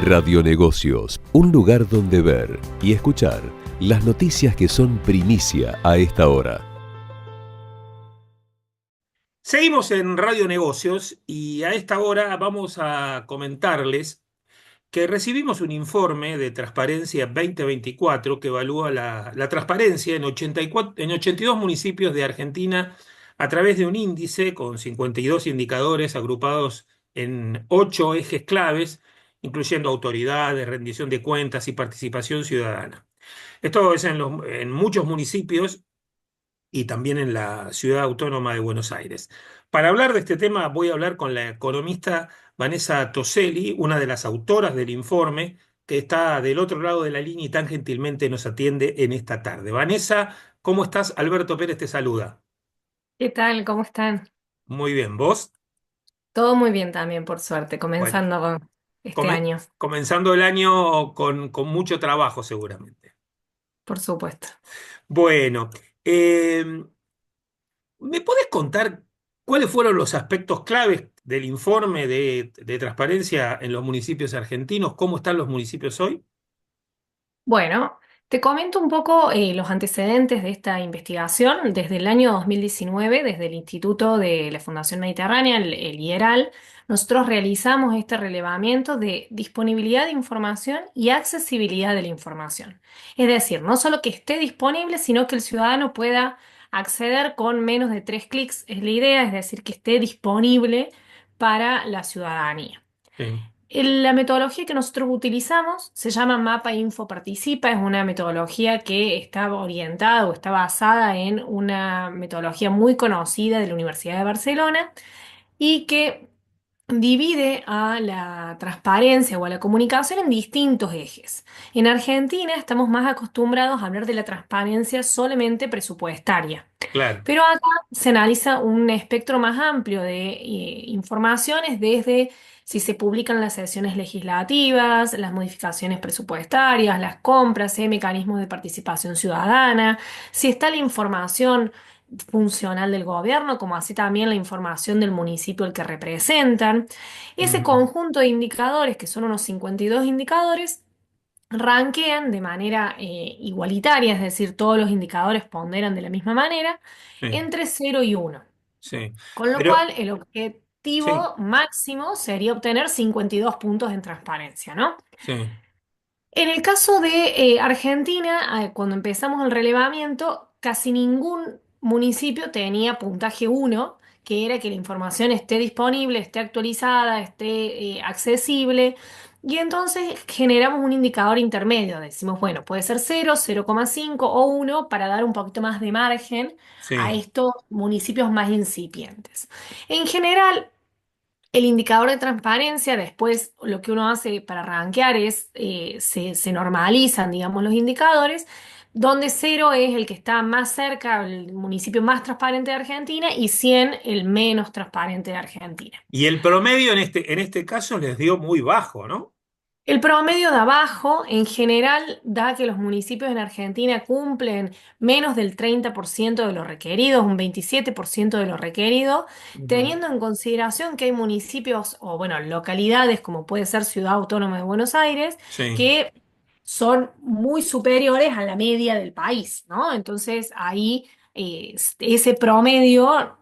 Radionegocios, un lugar donde ver y escuchar las noticias que son primicia a esta hora. Seguimos en Radio Negocios y a esta hora vamos a comentarles que recibimos un informe de Transparencia 2024 que evalúa la transparencia en 82 municipios de Argentina a través de un índice con 52 indicadores agrupados en 8 ejes claves, incluyendo autoridades, rendición de cuentas y participación ciudadana. Esto es en muchos municipios y también en la Ciudad Autónoma de Buenos Aires. Para hablar de este tema voy a hablar con la economista Vanessa Toselli, una de las autoras del informe, que está del otro lado de la línea y tan gentilmente nos atiende en esta tarde. Vanessa, ¿cómo estás? Alberto Pérez te saluda. ¿Qué tal? ¿Cómo están? Muy bien, ¿vos? Todo muy bien también, por suerte, Bueno, comenzando con este come- año, comenzando el año con mucho trabajo seguramente. por supuesto. Bueno, ¿me podés contar cuáles fueron los aspectos claves del informe de transparencia en los municipios argentinos? ¿Cómo están los municipios hoy? Bueno, te comento un poco los antecedentes de esta investigación. Desde el año 2019, desde el Instituto de la Fundación Mediterránea, el IERAL, nosotros realizamos este relevamiento de disponibilidad de información y accesibilidad de la información. Es decir, no solo que esté disponible, sino que el ciudadano pueda acceder con menos de 3 clics. Es la idea, es decir, que esté disponible para la ciudadanía. Sí. La metodología que nosotros utilizamos se llama Mapa Info Participa, es una metodología que está orientada o está basada en una metodología muy conocida de la Universidad de Barcelona y que divide a la transparencia o a la comunicación en distintos ejes. En Argentina estamos más acostumbrados a hablar de la transparencia solamente presupuestaria. Claro. Pero acá se analiza un espectro más amplio de informaciones desde si se publican las sesiones legislativas, las modificaciones presupuestarias, las compras, si hay mecanismos de participación ciudadana, si está la información funcional del gobierno, como así también la información del municipio al que representan. Ese Mm, conjunto de indicadores, que son unos 52 indicadores, rankean de manera igualitaria, es decir, todos los indicadores ponderan de la misma manera, sí, entre 0 y 1. sí. Con lo Pero, cual, el sí, objetivo máximo sería obtener 52 puntos en transparencia, ¿no? sí. En el caso de Argentina, cuando empezamos el relevamiento, casi ningún municipio tenía puntaje 1, que era que la información esté disponible, esté actualizada, esté accesible. Y entonces generamos un indicador intermedio. Decimos, bueno, puede ser 0, 0,5 o 1 para dar un poquito más de margen a Sí. estos municipios más incipientes. En general, el indicador de transparencia, después lo que uno hace para rankear es, se normalizan, digamos, los indicadores, donde 0 es el que está más cerca, el municipio más transparente de Argentina, y 100 el menos transparente de Argentina. Y el promedio en este caso les dio muy bajo, ¿no? El promedio de abajo, en general, da que los municipios en Argentina cumplen menos del 30% de lo requerido, un 27% de lo requerido, Ujú. teniendo en consideración que hay municipios o, bueno, localidades, como puede ser Ciudad Autónoma de Buenos Aires, Sí. que son muy superiores a la media del país, ¿no? Entonces, ahí ese promedio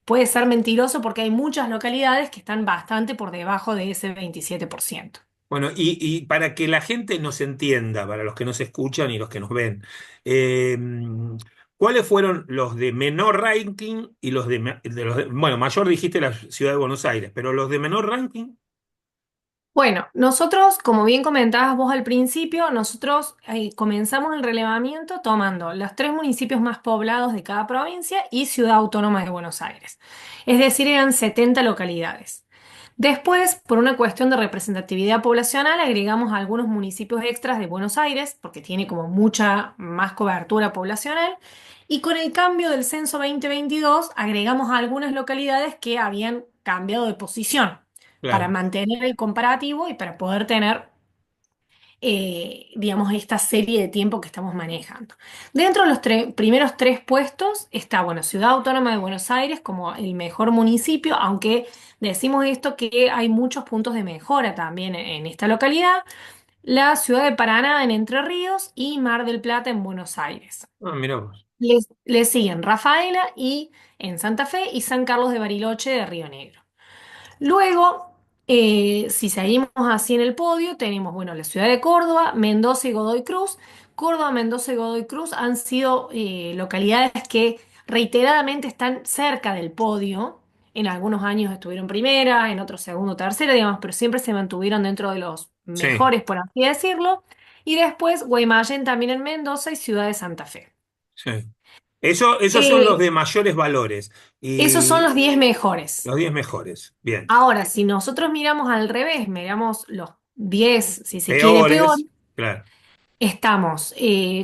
puede ser mentiroso porque hay muchas localidades que están bastante por debajo de ese 27%. Bueno, y para que la gente nos entienda, para los que nos escuchan y los que nos ven, eh, ¿cuáles fueron los de menor ranking y bueno, mayor dijiste la ciudad de Buenos Aires, pero los de menor ranking? Bueno, nosotros, como bien comentabas vos al principio, nosotros comenzamos el relevamiento tomando los 3 municipios más poblados de cada provincia y Ciudad Autónoma de Buenos Aires. Es decir, eran 70 localidades. Después, por una cuestión de representatividad poblacional, agregamos algunos municipios extras de Buenos Aires, porque tiene como mucha más cobertura poblacional. Y con el cambio del censo 2022, agregamos algunas localidades que habían cambiado de posición para Claro. mantener el comparativo y para poder tener digamos, esta serie de tiempo que estamos manejando. Dentro de los primeros tres puestos está, bueno, Ciudad Autónoma de Buenos Aires como el mejor municipio, aunque decimos esto que hay muchos puntos de mejora también en esta localidad, la Ciudad de Paraná en Entre Ríos y Mar del Plata en Buenos Aires. Ah, mirá vos. Le siguen Rafaela y en Santa Fe y San Carlos de Bariloche de Río Negro. Luego, si seguimos así en el podio, tenemos, bueno, la ciudad de Córdoba, Mendoza y Godoy Cruz. Córdoba, Mendoza y Godoy Cruz han sido localidades que reiteradamente están cerca del podio. En algunos años estuvieron primera, en otros segundo, tercera, digamos, pero siempre se mantuvieron dentro de los Sí, mejores, por así decirlo. Y después, Guaymallén también en Mendoza y Ciudad de Santa Fe. sí. Esos son los Eh, de mayores valores Esos son y los 10 mejores. los 10 mejores. Bien. Ahora, si nosotros miramos al revés, miramos los 10, si se quiere, peor, Peores, claro. estamos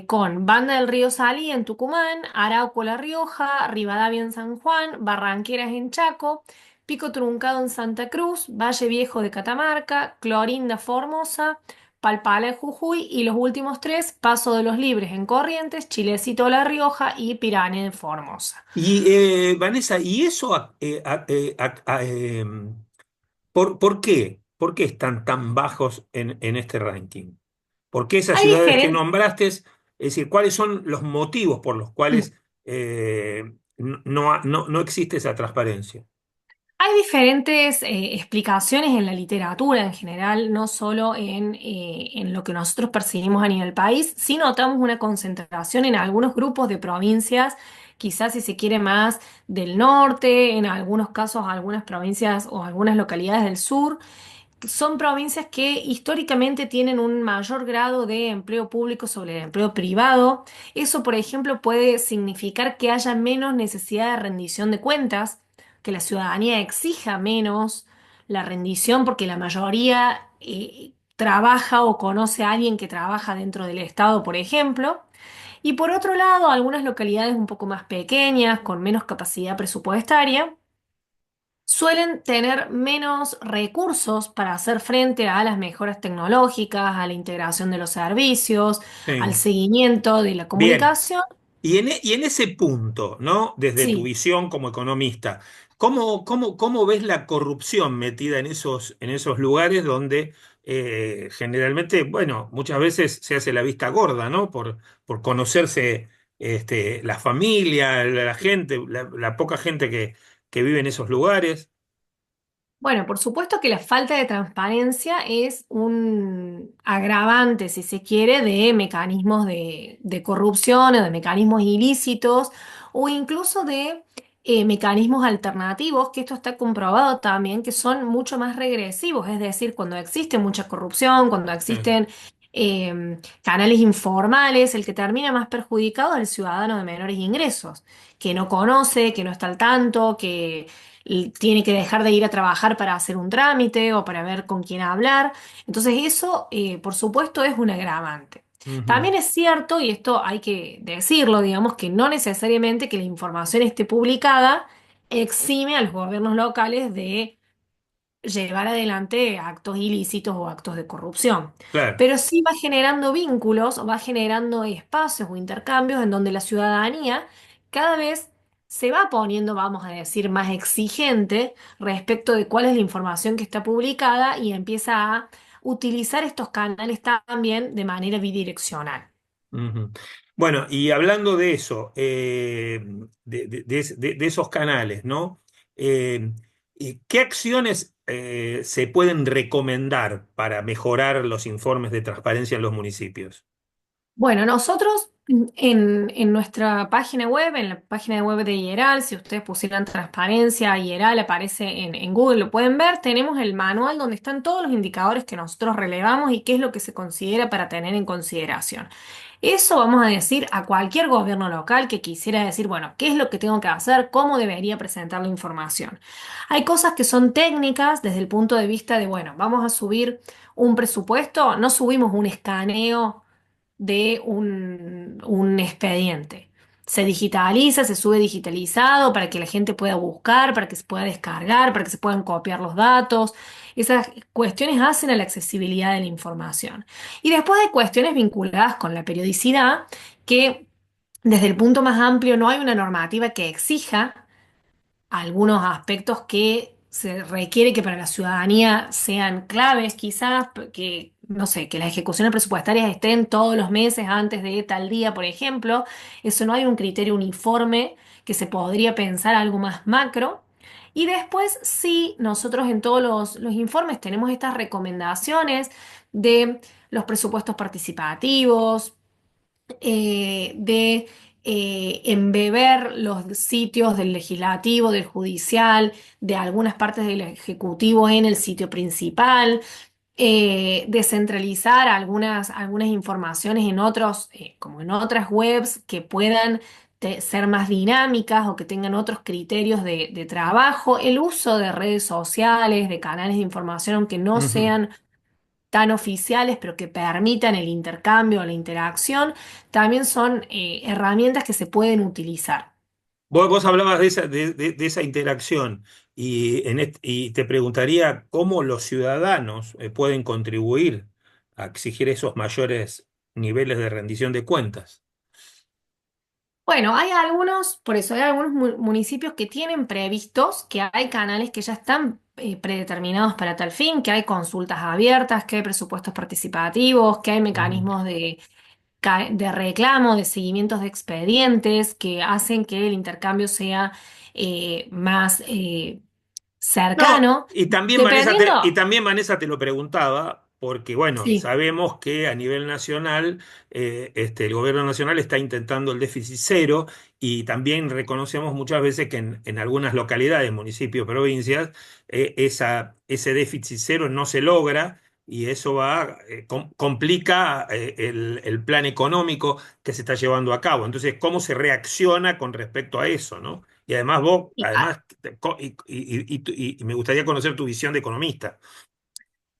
con Banda del Río Salí en Tucumán, Arauco La Rioja, Rivadavia en San Juan, Barranqueras en Chaco, Pico Truncado en Santa Cruz, Valle Viejo de Catamarca, Clorinda Formosa, Palpala en Jujuy y los últimos tres, Paso de los Libres en Corrientes, Chilecito La Rioja y Pirane en Formosa. Y Vanessa, ¿y eso por qué? ¿Por qué están tan bajos en este ranking? ¿Por qué esas Hay ciudades que diferentes... nombraste? Es decir, ¿cuáles son los motivos por los cuales no existe esa transparencia? Hay diferentes explicaciones en la literatura en general, no solo en lo que nosotros percibimos a nivel país, sí notamos una concentración en algunos grupos de provincias, quizás si se quiere más del norte, en algunos casos algunas provincias o algunas localidades del sur. Son provincias que históricamente tienen un mayor grado de empleo público sobre el empleo privado. Eso, por ejemplo, puede significar que haya menos necesidad de rendición de cuentas, que la ciudadanía exija menos la rendición porque la mayoría trabaja o conoce a alguien que trabaja dentro del Estado, por ejemplo. Y por otro lado, algunas localidades un poco más pequeñas, con menos capacidad presupuestaria, suelen tener menos recursos para hacer frente a las mejoras tecnológicas, a la integración de los servicios, al Sí. seguimiento de la Bien. comunicación. Y en ese punto, ¿no? Desde tu Sí. visión como economista, ¿cómo ves la corrupción metida en esos lugares donde generalmente, bueno, muchas veces se hace la vista gorda, ¿no? Por conocerse la familia, la gente, la poca gente que vive en esos lugares. Bueno, por supuesto que la falta de transparencia es un agravante, si se quiere, de mecanismos de corrupción o de mecanismos ilícitos o incluso de mecanismos alternativos, que esto está comprobado también, que son mucho más regresivos, es decir, cuando existe mucha corrupción, cuando Sí. existen canales informales, el que termina más perjudicado es el ciudadano de menores ingresos, que no conoce, que no está al tanto, que y tiene que dejar de ir a trabajar para hacer un trámite o para ver con quién hablar. Entonces eso, por supuesto, es un agravante. Ujú. También es cierto, y esto hay que decirlo, digamos, que no necesariamente que la información esté publicada exime a los gobiernos locales de llevar adelante actos ilícitos o actos de corrupción. Claro. Pero sí va generando vínculos, va generando espacios o intercambios en donde la ciudadanía cada vez se va poniendo, vamos a decir, más exigente respecto de cuál es la información que está publicada y empieza a utilizar estos canales también de manera bidireccional. Ujú. Bueno, y hablando de eso, de esos canales, ¿no? ¿Y qué acciones se pueden recomendar para mejorar los informes de transparencia en los municipios? Bueno, nosotros en nuestra página web, en la página web de IERAL, si ustedes pusieran transparencia, IERAL aparece en Google, lo pueden ver, tenemos el manual donde están todos los indicadores que nosotros relevamos y qué es lo que se considera para tener en consideración. Eso vamos a decir a cualquier gobierno local que quisiera decir, bueno, ¿qué es lo que tengo que hacer? ¿Cómo debería presentar la información? Hay cosas que son técnicas desde el punto de vista de, bueno, vamos a subir un presupuesto, no subimos un escaneo de un expediente. se digitaliza, se sube digitalizado para que la gente pueda buscar, para que se pueda descargar, para que se puedan copiar los datos. Esas cuestiones hacen a la accesibilidad de la información. Y después hay cuestiones vinculadas con la periodicidad, que desde el punto más amplio no hay una normativa que exija algunos aspectos que se requiere que para la ciudadanía sean claves, quizás que, no sé, que las ejecuciones presupuestarias estén todos los meses antes de tal día, por ejemplo. Eso no hay un criterio uniforme que se podría pensar algo más macro. Y después sí, nosotros en todos los informes tenemos estas recomendaciones de los presupuestos participativos, de embeber los sitios del legislativo, del judicial, de algunas partes del ejecutivo en el sitio principal, descentralizar algunas informaciones en otros, como en otras webs que puedan ser más dinámicas o que tengan otros criterios de trabajo, el uso de redes sociales, de canales de información, aunque no Ujú. sean tan oficiales, pero que permitan el intercambio, la interacción, también son herramientas que se pueden utilizar. Vos hablabas de esa interacción y te preguntaría cómo los ciudadanos pueden contribuir a exigir esos mayores niveles de rendición de cuentas. Bueno, hay algunos, por eso hay algunos municipios que tienen previstos que hay canales que ya están predeterminados para tal fin, que hay consultas abiertas, que hay presupuestos participativos, que hay Ujú. mecanismos de reclamo, de seguimientos de expedientes que hacen que el intercambio sea más No, cercano, y dependiendo. también Vanessa te lo preguntaba, porque bueno, Sí. sabemos que a nivel nacional, el gobierno nacional está intentando el déficit cero y también reconocemos muchas veces que en algunas localidades, municipios, provincias, ese déficit cero no se logra y eso complica el plan económico que se está llevando a cabo. Entonces, ¿cómo se reacciona con respecto a eso, ¿no? Y además vos, Y, además, y me gustaría conocer tu visión de economista.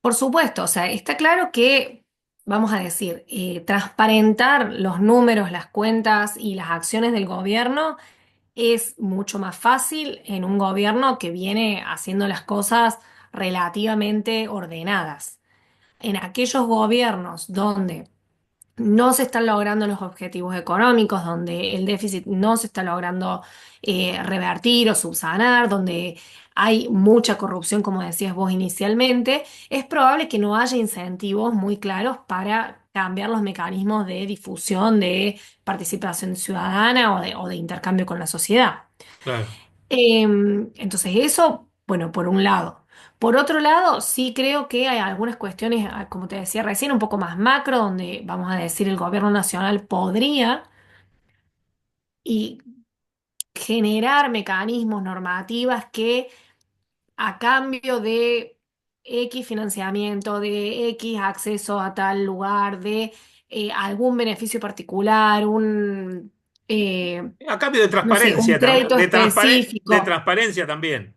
por supuesto, o sea, está claro que, vamos a decir, transparentar los números, las cuentas y las acciones del gobierno es mucho más fácil en un gobierno que viene haciendo las cosas relativamente ordenadas. En aquellos gobiernos donde no se están logrando los objetivos económicos, donde el déficit no se está logrando revertir o subsanar, donde hay mucha corrupción, como decías vos inicialmente, es probable que no haya incentivos muy claros para cambiar los mecanismos de difusión, de participación ciudadana o de intercambio con la sociedad. Claro. Entonces eso, bueno, por un lado. Por otro lado, sí creo que hay algunas cuestiones, como te decía recién, un poco más macro, donde vamos a decir el gobierno nacional podría y generar mecanismos normativas que a cambio de X financiamiento, de X acceso a tal lugar, de algún beneficio particular, A cambio de no sé, un transparencia, crédito de específico. transparencia también.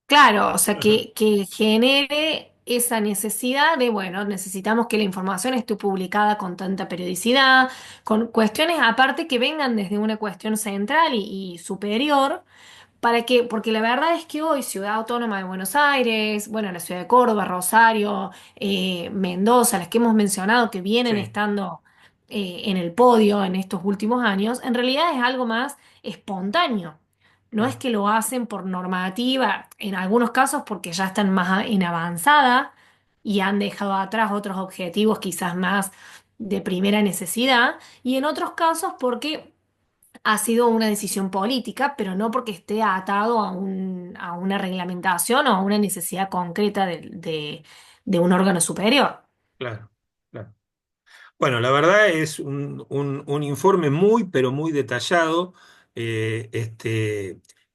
Claro, o sea, Ajá. que genere esa necesidad de, bueno, necesitamos que la información esté publicada con tanta periodicidad, con cuestiones aparte que vengan desde una cuestión central y superior, para que, porque la verdad es que hoy Ciudad Autónoma de Buenos Aires, bueno, la ciudad de Córdoba, Rosario, Mendoza, las que hemos mencionado que vienen Sí, estando en el podio en estos últimos años, en realidad es algo más espontáneo. No es claro, que lo hacen por normativa, en algunos casos porque ya están más en avanzada y han dejado atrás otros objetivos quizás más de primera necesidad, y en otros casos porque ha sido una decisión política, pero no porque esté atado a una reglamentación o a una necesidad concreta de un órgano superior. claro, claro. Bueno, la verdad es un informe muy, pero muy detallado,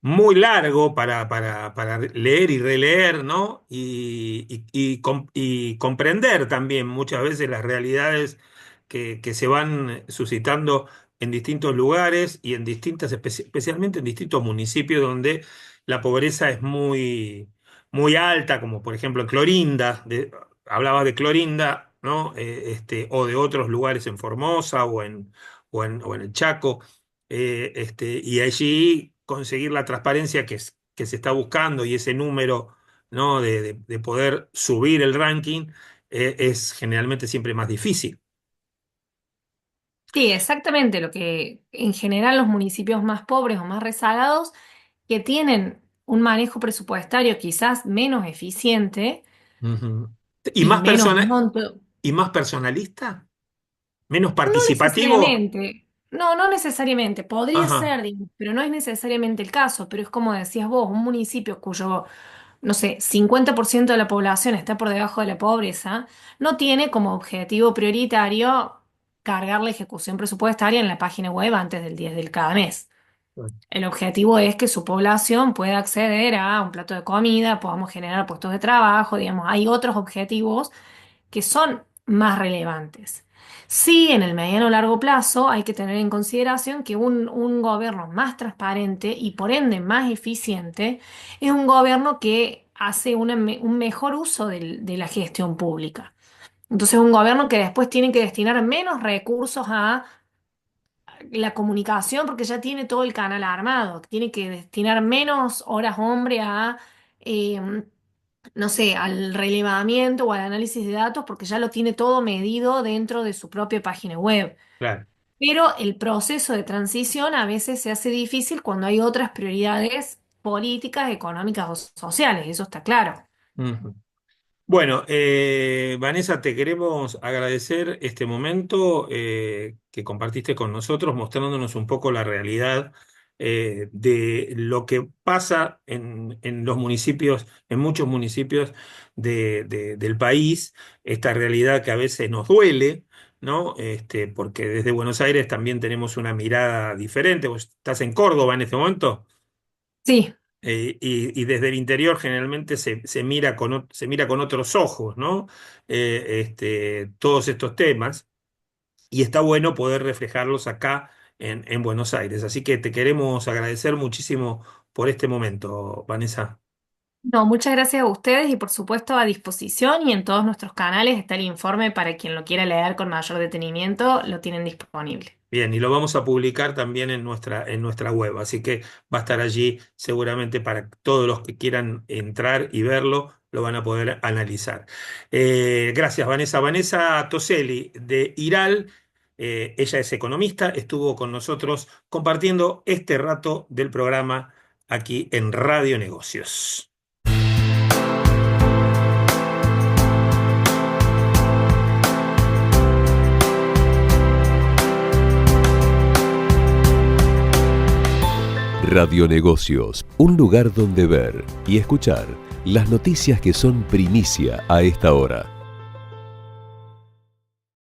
muy largo para leer y releer, ¿no? Y comprender también muchas veces las realidades que se van suscitando en distintos lugares y en especialmente en distintos municipios donde la pobreza es muy alta, como por ejemplo en Clorinda. Hablabas de Clorinda, ¿no? O de otros lugares en Formosa o en el Chaco. y allí conseguir la transparencia que se está buscando y ese número, ¿no? de poder subir el ranking, es generalmente siempre más difícil. Sí, exactamente lo que en general los municipios más pobres o más rezagados que tienen un manejo presupuestario quizás menos eficiente Ujú. ¿Y y más menos monto. y más personalista? ¿Menos No participativo? necesariamente, no necesariamente, podría Ajá, ser, digamos, pero no es necesariamente el caso, pero es como decías vos, un municipio cuyo, no sé, 50% de la población está por debajo de la pobreza, no tiene como objetivo prioritario cargar la ejecución presupuestaria en la página web antes del 10 del cada mes. El objetivo es que su población pueda acceder a un plato de comida, podamos generar puestos de trabajo, digamos, hay otros objetivos que son más relevantes. Sí, en el mediano o largo plazo hay que tener en consideración que un gobierno más transparente y por ende más eficiente es un gobierno que hace un mejor uso de la gestión pública. Entonces, un gobierno que después tiene que destinar menos recursos a la comunicación porque ya tiene todo el canal armado, tiene que destinar menos horas hombre a eh, no sé, al relevamiento o al análisis de datos porque ya lo tiene todo medido dentro de su propia página web. claro. Pero el proceso de transición a veces se hace difícil cuando hay otras prioridades políticas, económicas o sociales, eso está claro. Ujú. Bueno, Vanessa, te queremos agradecer este momento que compartiste con nosotros, mostrándonos un poco la realidad de lo que pasa en los municipios, en muchos municipios del país, esta realidad que a veces nos duele, ¿no? Porque desde Buenos Aires también tenemos una mirada diferente. Vos estás en Córdoba en este momento. Sí, Y desde el interior generalmente se mira se mira con otros ojos, ¿no? Todos estos temas, y está bueno poder reflejarlos acá en Buenos Aires. Así que te queremos agradecer muchísimo por este momento, Vanessa. no, muchas gracias a ustedes y por supuesto a disposición y en todos nuestros canales está el informe para quien lo quiera leer con mayor detenimiento, lo tienen disponible. Bien, y lo vamos a publicar también en nuestra web, así que va a estar allí seguramente para todos los que quieran entrar y verlo, lo van a poder analizar. Gracias, Vanessa. Vanessa Toselli de IRAL, ella es economista, estuvo con nosotros compartiendo este rato del programa aquí en Radio Negocios. Radionegocios, un lugar donde ver y escuchar las noticias que son primicia a esta hora.